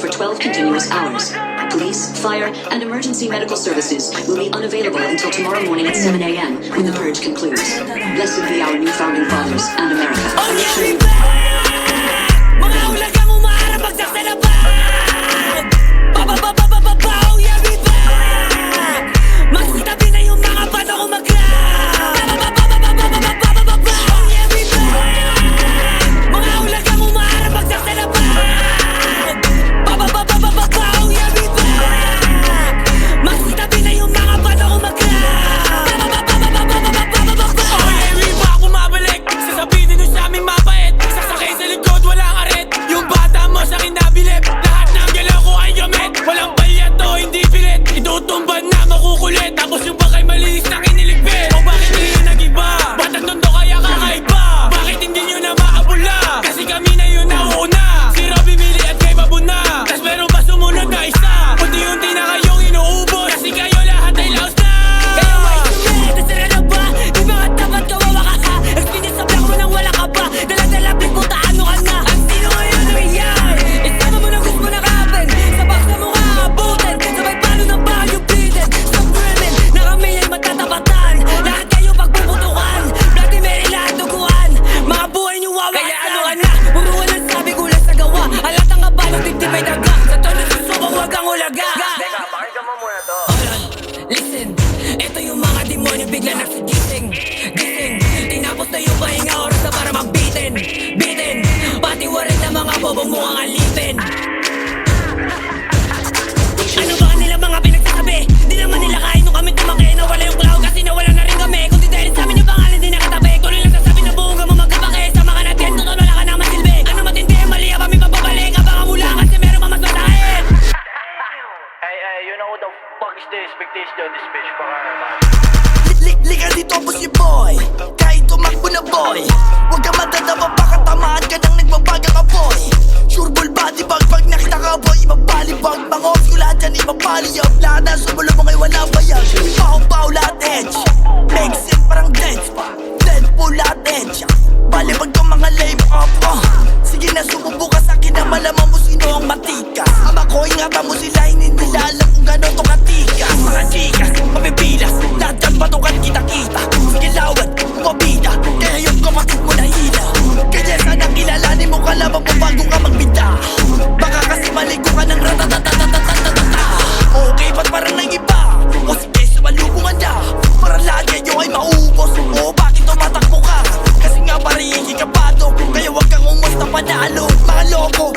for 12 continuous hours. Police, fire, and emergency medical services will be unavailable until tomorrow morning at 7 a.m. when the purge concludes. Blessed be our new founding fathers and America. Oh yeah, we back! Mga ulagang umaharap magsasalapan! Ba-ba-ba-ba-ba-ba, oh yeah, we back! Magsitabi na yung mga pato ko mag-rap! Ba-ba-ba-ba-ba-ba-ba-ba-ba, oh yeah, we back! Mga ulagang umaharap magsasalapan! Ba-ba-ba-ba-ba-ba, oh yeah, we back! Magsitabi na yung mga pato ko mag-rap! Ba-ba-ba-ba-ba-ba-ba-ba-ba, oh yeah, we back! Bumabalik! Sasabihin nyo sa aming mabait! Sasakay sa likod, walang aret! Yung bata mo sa kinabilip! Lahat ng galaw ko ay gamit! Walang palyat to, hindi pilit! Itutumban na makukulit! Tapos yung bakay malinis na kiniligpit! O bakit hindi nyo nag-iba? Ba't ang tondo kaya kakaiba? Bakit hindi nyo na maapula? Kasi kami na yun nauuna! Si Robby, Billy at kay Babuna! Tas meron pa sumunod na isa? Unti-unti na kayong inuubos! Kasi kayo lahat ay laos na! Kayo ay sumit! Nasira na ba? Di ba tapat kawawa ka ha? Experience sa black mo nang wala ka pa! Dala-dala puta, ano ka na? Ang sino ngayon ay yan? Isama mo na gusto na kapin! Sa box na mukha abutin! Sabay palo ng bayo bitin! Stop dreaming! Na kami ay matatapatan! Lahat kayo pagpuputukan! Bloody Mary lahat duguan! Mga buhay niyo wawasan! Kaya ano ka na? Puro walang sabi kulang sa gawa! Alat ang kabalo, tigtip ay daga! Sa tono susubang wag ang ulaga! Teka, pakinggan mo muna to. Listen, ito yung mga demonyo bigla nagsigising. Gising, tinapos na yung pahinga oras na para magbitin. Bitin, pati warin na mga bobong mukhang alipin. Ano ba nila mga pinagsasabi? Di naman nila kain nung kami tumakay. Nawala yung cloud kasi nawala na rin kami. Kung di dahil sa amin yung pangalan di nakatabi. Tuloy lang sasabi na buong mo magkapake. Sama ka natin, totoo wala ka na masilbi. Ano matindi, mali ang kami mapabalik. Abangan mo lang kasi meron mamasadahin. Hey, you know who the fuck is the expectation this bitch? Baka naman. Lika dito po si boy, kahit tumakbo na boy. Huwag ka madadama, baka tamaan ka nang nagbabaga ka boy. Sure ball body bag, pag nakita ka boy, ibabalibag. Mga off ko lahat yan, ibabaliyab. Lahat na sumulo mo ngayon wala bayag. Paho-paho lahat edge, make sense parang dead pa. Deadpool lahat edge, balibag ka mga lame up. Sige na sumubo ka sa'kin na malaman mo sino ang matikas. Ama ko ingatan mo sila, hindi nila alam kung gano'n to katikas. Mga chikas, mabibilas, lahat yan patukan kita-kita. Sige lawad, mabida, kaya yung kapatid mo na hila. Kaya sana kilalanin mo kalaban mo bago ka magbida. Baka kasi maligo ka ng ratatatatatatatata. Okay, ba't parang nang iba? O sige, sumalubungan na. Para lahat kayo ay maubos. O bakit tumatakbo ka? Kasi nga parihingi ka pato. Kaya wag kang umos na panalo. Mga loko,